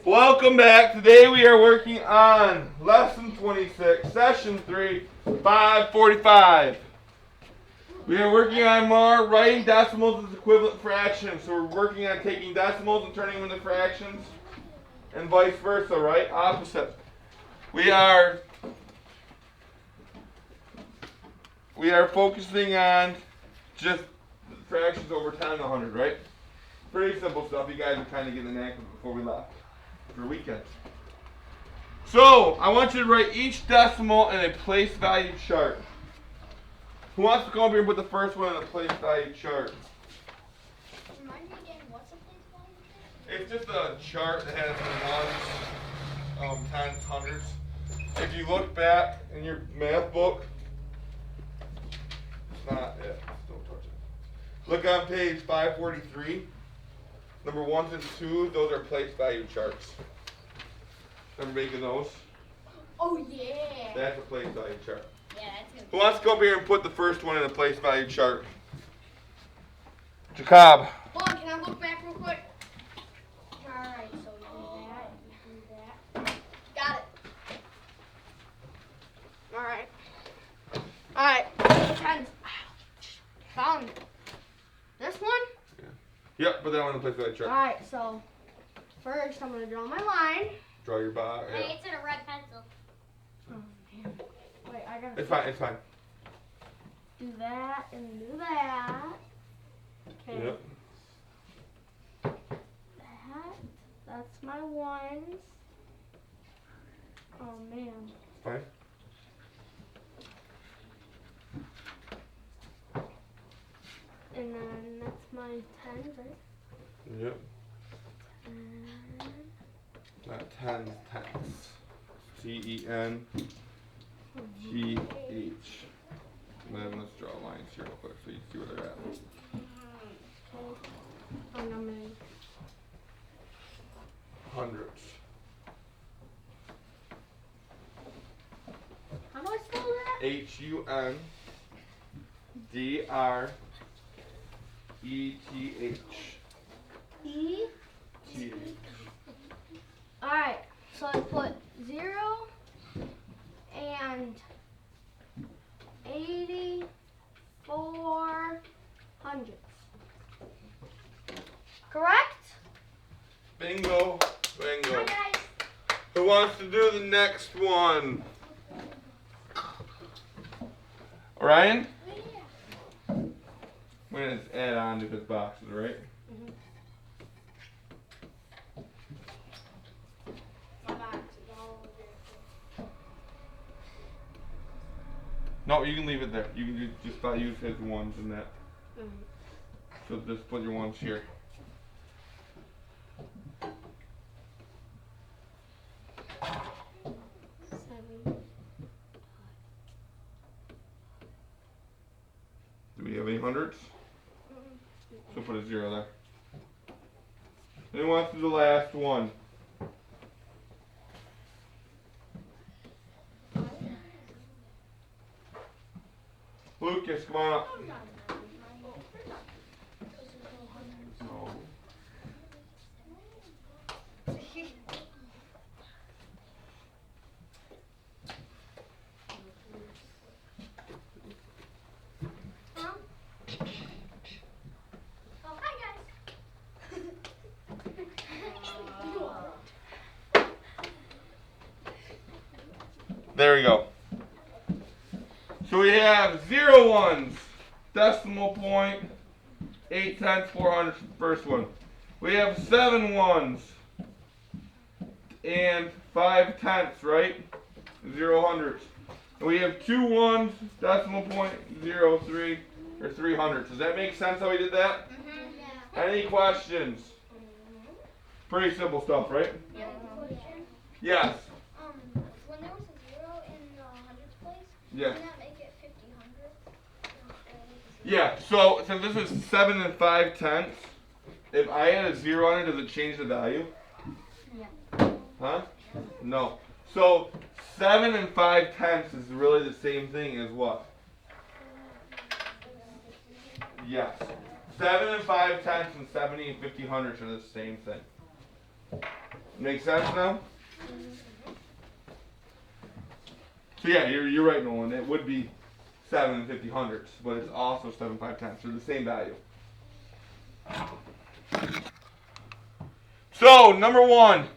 Welcome back. Today we are working on lesson 26, session 3, 545. We are working on more writing decimals as equivalent fractions. So we're working on taking decimals and turning them into fractions and vice versa, right? Opposite. We are focusing on just fractions over 10 and 100, right? Pretty simple stuff. You guys are kind of getting the knack of it before we left for weekend. So, I want you to write each decimal in a place value chart. Who wants to come over here and put the first one in a place value chart? Remind me again, what's a place value chart? It's just a chart that has the ones, tens, hundreds. If you look back in your math book, it's not it. Don't touch it. Look on page 543. Number 1s and 2s, those are place value charts. Remember making those? Oh yeah. That's a place value chart. Yeah, that's good. Who wants to go up here and put the first one in a place value chart? Jacob. Hold on, can I look back real quick? Alright, so you do that. Got it. Alright, tens. Found it. This one? Yep, put that one in a place value chart. Alright, so first I'm going to draw my line. Draw your box. Hey, Yeah. it's in a red pencil. Oh, man. Wait, I got to It's fine, it's fine. do that and do that. Okay. Yep. That's my ones. Oh man. It's fine. And then that's my tens, right? Yep. And Not tens, tens. T-E-N-G-H. And then let's draw lines here real quick so you see where they're at. okay. Oh no, man. Hundreds. How do I spell that? H-U-N-D-R-E-T-H. E. T-H. Alright, so I put 0 and 84 hundredths. Correct? Bingo. Bingo. Hi guys. Who wants to do the next one? Orion? I'm going to add on to his boxes, right? Mm-hmm. No, you can leave it there. You can just use his ones in that. Mm-hmm. So just put your ones here. Do we have any hundreds? So put a 0 there. And who wants to do the last one? Lucas, come on up. No. Oh, hi guys. There we go. So we have 0 ones, decimal point, 8 times 400 for the first one. We have 7 ones and 5 tenths, right? 0 hundredths. And we have 2 ones, decimal point, 0, 3, or 3 hundredths. Does that make sense how we did that? Mm-hmm. Any questions? Pretty simple stuff, right? Yeah. Yes. When there was a 0 in the hundreds place, Yeah. didn't that make it 50 hundredths? Yeah, so since this is 7 and 5 tenths, if I add a 0 on it, does it change the value? Yeah. Huh? No. So 7 and 5 tenths is really the same thing as what? Yes. 7 and 5 tenths and 70 and 50 hundredths are the same thing. Make sense now? So yeah, you're right, Nolan. It would be 7 and 50 hundredths, but it's also 7 5 tenths. They're the same value. So number 1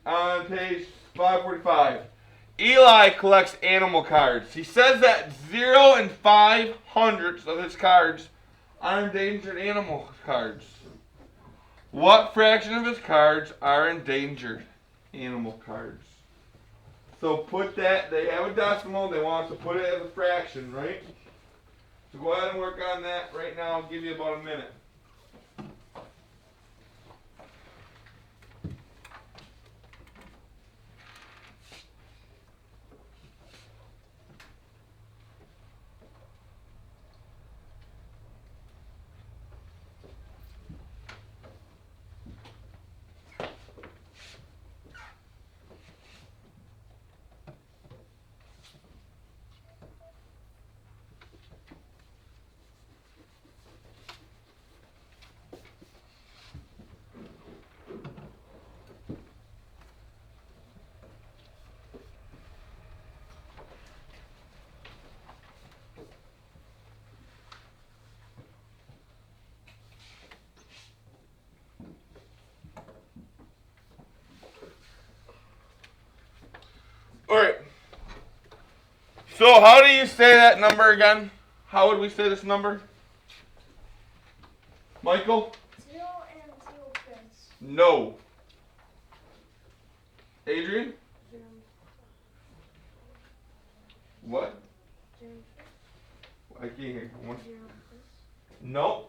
on page 545. Eli collects animal cards. He says that 0 and 5 hundredths of his cards are endangered animal cards. What fraction of his cards are endangered animal cards? So put that, they have a decimal, they want us to put it as a fraction, right? So go ahead and work on that right now. I'll give you about a minute. Alright. So how do you say that number again? How would we say this number? Michael? 0 and 0 pence. No. Adrian? 0. What? 0. I can't hear. 0. No.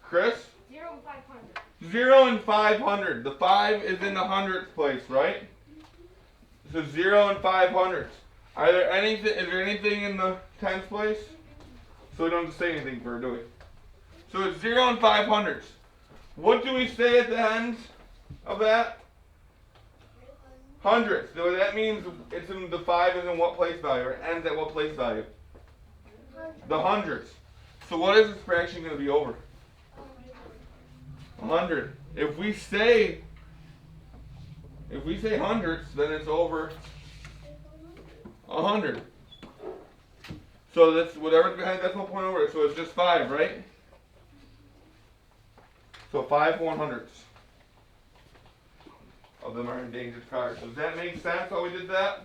Chris? 0 and 500. 0 and 500. The 5 is in the hundredth place, right? So 0 and 500. Are there anything? Is there anything in the tenth place? So we don't have to say anything for it, do we? So it's 0 and 500. What do we say at the end of that? Hundredths. So that means it's in the 5 is in what place value, or ends at what place value? The hundredths. So what is this fraction going to be over? 100. If we say hundredths, then it's over 100. So that's whatever's behind decimal point over it. So it's just 5, right? So 5 100ths of them are endangered cards. Does that make sense how we did that?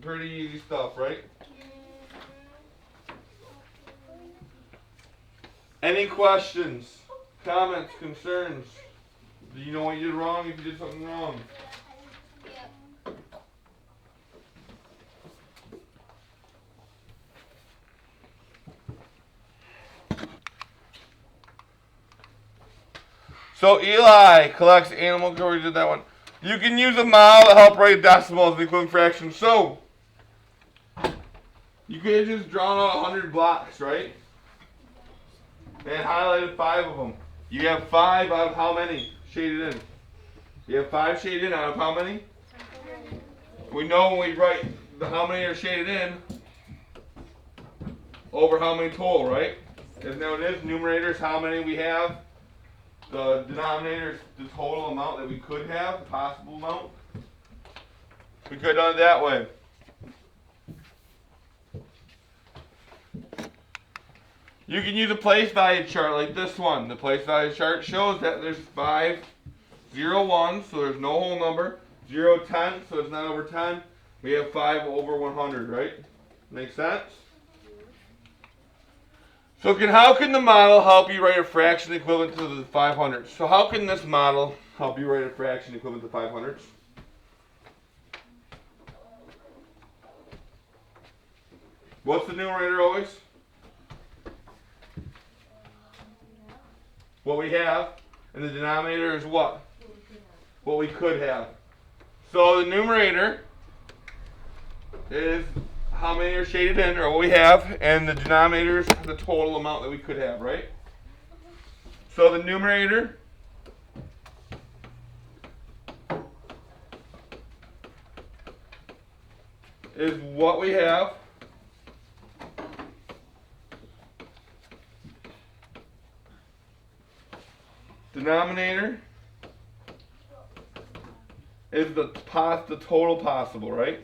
Pretty easy stuff, right? Any questions, comments, concerns? Do you know what you did wrong if you did something wrong? So Eli collects animal cards. We did that one. You can use a mile to help write decimals and equivalent fractions. So you could have just drawn out 100 blocks, right? And highlighted 5 of them. You have 5 out of how many shaded in? You have 5 shaded in out of how many? We know when we write how many are shaded in over how many total, right? Isn't that what it is? Numerator is how many we have. The denominator is the total amount that we could have, the possible amount. We could have done it that way. You can use a place value chart like this one. The place value chart shows that there's 5, 0, 1, so there's no whole number. 0, 10, so it's not over 10. We have 5 over 100, right? Make sense? So how can the model help you write a fraction equivalent to the 500? So how can this model help you write a fraction equivalent to 500? What's the numerator always? What we have. And the denominator is what? What we could have. So the numerator is how many are shaded in, or what we have, and the denominator is the total amount that we could have, right? So the numerator is what we have. Denominator is the total possible, right?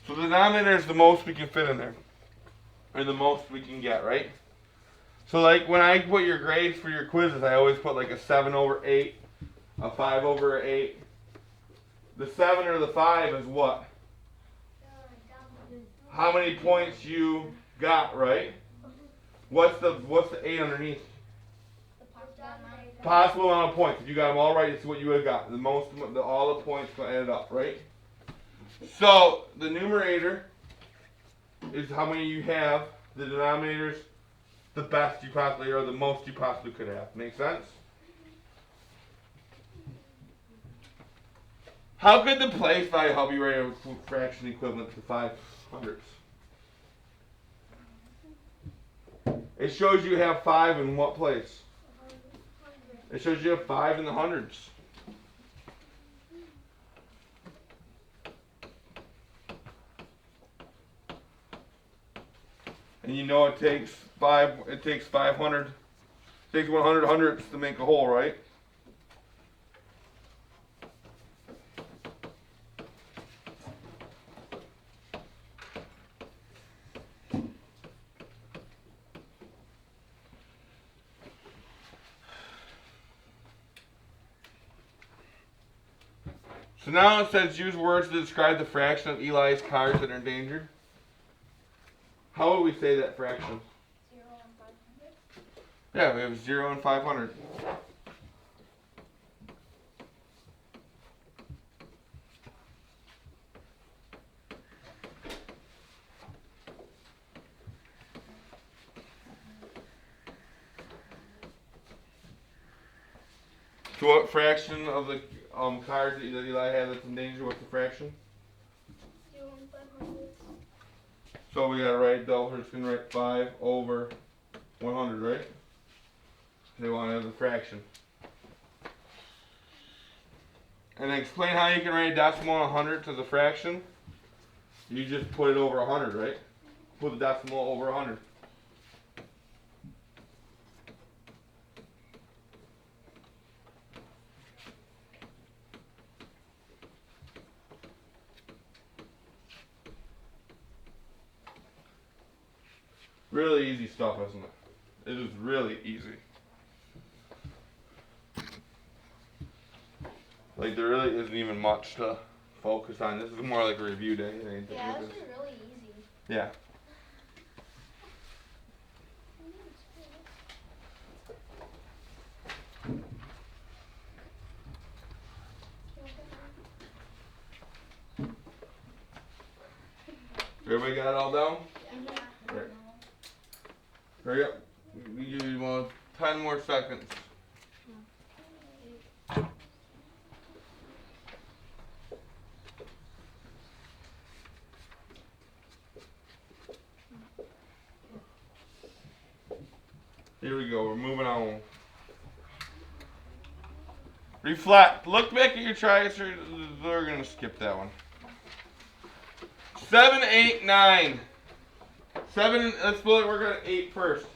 So the denominator is the most we can fit in there. Or the most we can get, right? So like when I put your grades for your quizzes, I always put like a 7/8, a 5/8. The 7 or the 5 is what? How many points you got, right? What's the 8 underneath? Possible amount of points. If you got them all right, it's what you would have got. The most, all the points added up, right? So the numerator is how many you have. The denominator's the best you possibly, or the most you possibly could have. Make sense? How could the place value help you write a fraction equivalent to 5/100? It shows you have 5 in what place? It shows you have 5 in the hundreds. And you know it takes 500, it takes 100 hundredths to make a whole, right? So now it says use words to describe the fraction of Eli's cars that are endangered. How would we say that fraction? 0 and 500. Yeah, we have 0 and 500. So what fraction of the cars that Eli had that's endangered, what's the fraction? 0 and 500. So we gotta write though, we're just gonna write 5/100, right? They want to have the fraction. And then explain how you can write a decimal on 100 to the fraction. You just put it over 100, right? Put the decimal over 100. Really easy stuff, isn't it? It is really easy. Like there really isn't even much to focus on. This is more like a review day. Yeah, this is really easy. Yeah. Everybody got it all down? Right. Hurry up. We give you 10 more seconds. Here we go. We're moving on. Reflect. Look back at your tries. We're going to skip that one. 7, 8, 9. 7, let's work on 8 first.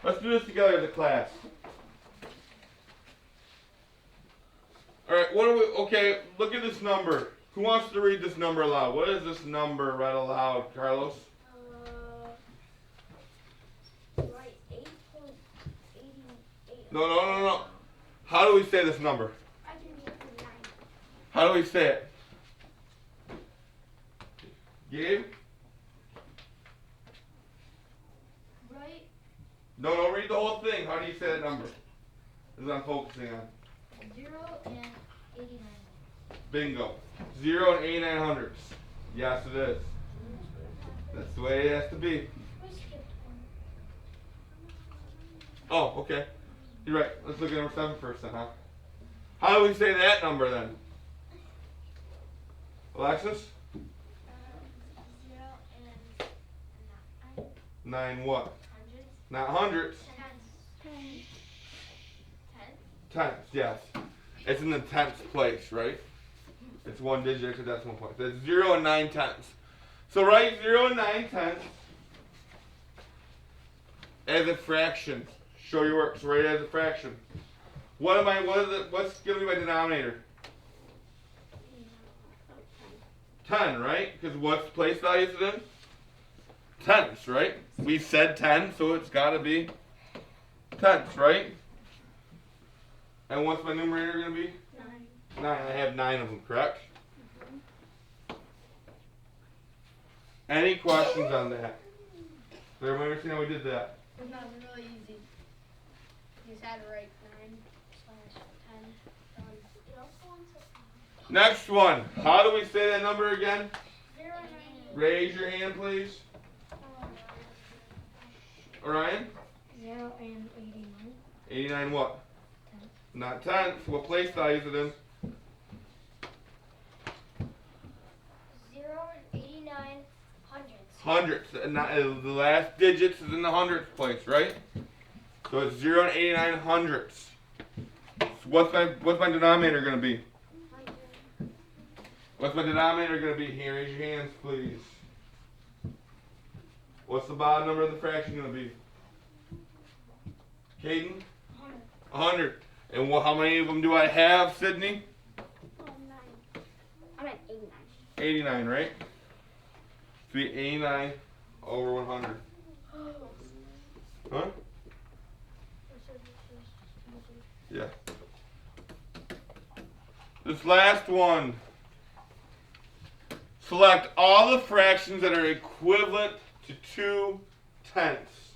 Let's do this together as a class. Alright, okay, look at this number. Who wants to read this number aloud? What is this number read aloud, Carlos? Right, 8.88. No. How do we say this number? I can do it for 9. How do we say it? Gabe? Right? No, read the whole thing. How do you say that number? This is what I'm focusing on. 0 and 89. Bingo. 0 and 89 hundredths. Yes, it is. That's the way it has to be. We skipped one. Oh, okay. You're right. Let's look at number 7 first then, huh? How do we say that number then? Alexis? 0 and 9. 9 what? Hundreds. Not hundredths. Tens. Tenths, yes. It's in the tenths place, right? It's one digit extra decimal point. That's 0 and 9 tenths. So write 0 and 9 tenths. as a fraction. Show your work. So write it as a fraction. What's gonna be my denominator? 10, right? Because what's place value is it in? Tenths, right? We said 10, so it's gotta be tenths, right? And what's my numerator gonna be? 9. 9. I have 9 of them, correct? Any questions on that? Does everybody understand how we did that? That was really easy. You just had to write 9/10. Done. It also wants a Next one. How do we say that number again? 0 and Raise your hand, please. Orion? 0 and 89. 89 what? Tenths. Not tenths. What place value is it in? 0 and 89 hundredths. Hundredths. And the last digits is in the hundredths place, right? So it's 0 and 89 hundredths. So what's my denominator gonna be? What's my denominator gonna be? Here, raise your hands, please. What's the bottom number of the fraction gonna be? Caden? 100. And how many of them do I have, Sydney? 9. I'm at 89. 89, right? So we 89 over 100. Huh? Yeah. This last one. Select all the fractions that are equivalent to 2 tenths.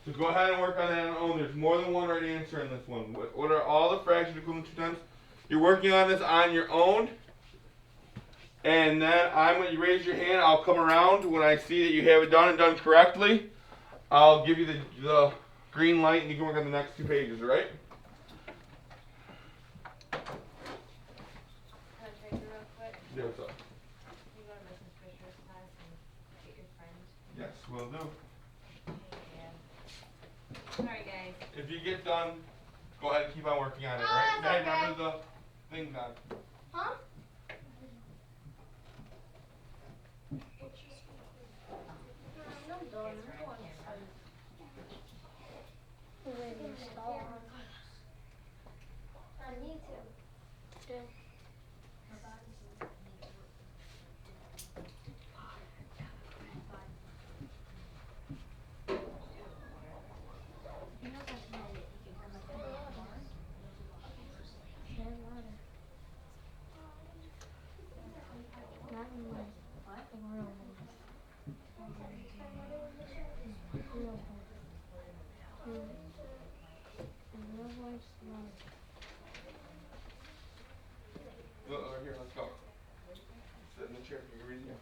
So go ahead and work on that on your own. There's more than one right answer in this one. What are all the fractions equivalent to 2 tenths? You're working on this on your own. And then when you raise your hand, I'll come around when I see that you have it done and done correctly. I'll give you the green light and you can work on the next 2 pages, all right? Can I take you real quick? Yeah, what's up? You go to Mrs. Fisher's class and get your friend. Yes, will do. Yeah. Sorry, guys. If you get done, go ahead and keep on working on it, Oh, right? that's Hey, okay. remember the things on. Huh? I'm done. I need to. Not in my real voice. Real voice. In real voice, no. Here, let's go. Sit in the chair. You can read it.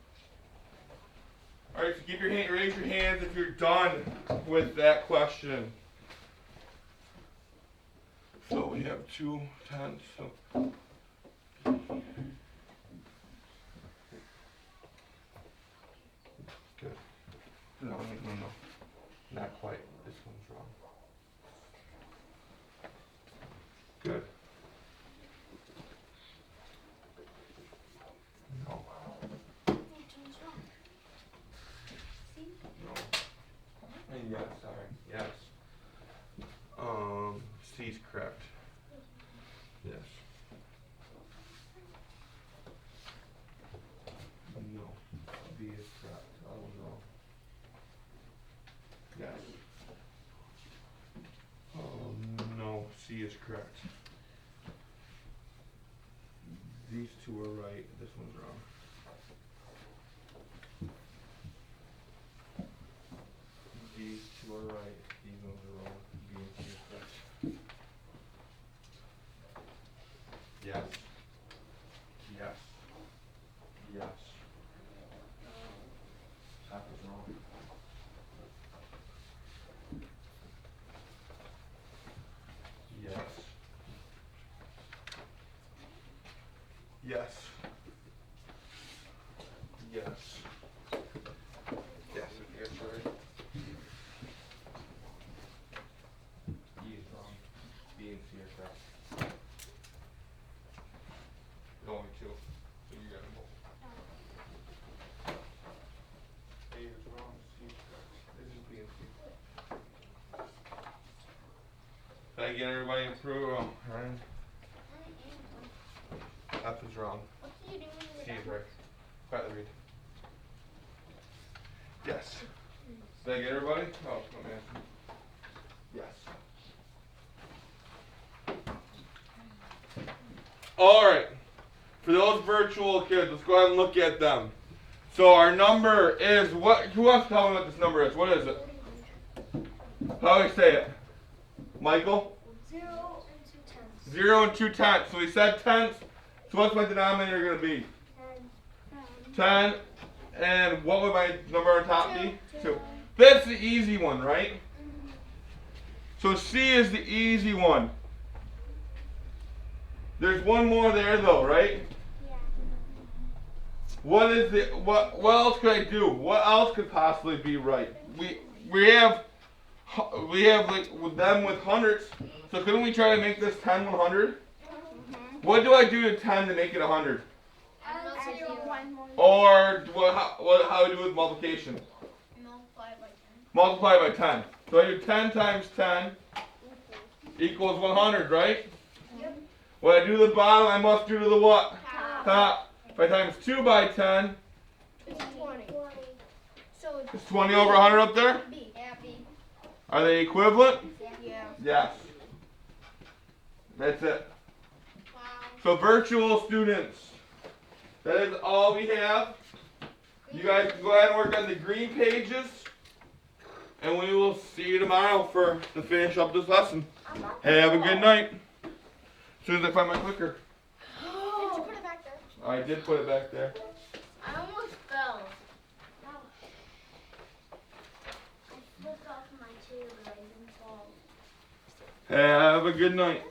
All right, so keep your hand, raise your hands if you're done with that question. So we have 2 tenths. So. Good. No, not quite. This one's wrong. Good. No. No. And yes, sorry. Yes. C's correct. Yes. No. B is correct. I was wrong. Yes. No. C is correct. These 2 are right. This one's wrong. These 2 are right. These ones are wrong. B and C is correct. Yes. Yes. Yes. Half is wrong. Yes. Yes. Yes. Yes, yes, right. E is wrong. B and C are correct. There's only 2, so you got them both. A is wrong, C is correct. This is B and C. I get everybody approval. Right? F is wrong. What do you do when C you're is done? right. Quietly read. Yes. Did I get everybody? Oh, come on. Yes. Alright. For those virtual kids, let's go ahead and look at them. So our number is what? Who wants to tell me what this number is? What is it? How do I say it? Michael? 0 and 2 tenths. 0 and 2 tenths. So we said tenths. So what's my denominator going to be? 10. And what would my number on top be? 2. That's the easy one, right? So C is the easy one. There's one more there though, right? Yeah. What is the what else could I do? What else could possibly be right? We have like with them with hundreds. So couldn't we try to make this 10 100? What do I do to 10 to make it 100? Add 0 1 more. Or how do we do with multiplication? Multiply by 10. Multiply by 10. So I do 10 times 10 equals 100, right? Yep. When I do the bottom, I must do to the what? Top. Top. If I times 2 by 10, It's 20. So is 20 over 100 up there? B. Yeah, B. Are they equivalent? Yeah. Yes. That's it. Wow. So virtual students, that is all we have. You guys can go ahead and work on the green pages. And we will see you tomorrow to finish up this lesson. Have a good night. As soon as I find my clicker. Did you put it back there? I did put it back there. I almost fell. I flipped off my chair, but I didn't fall. Have a good night.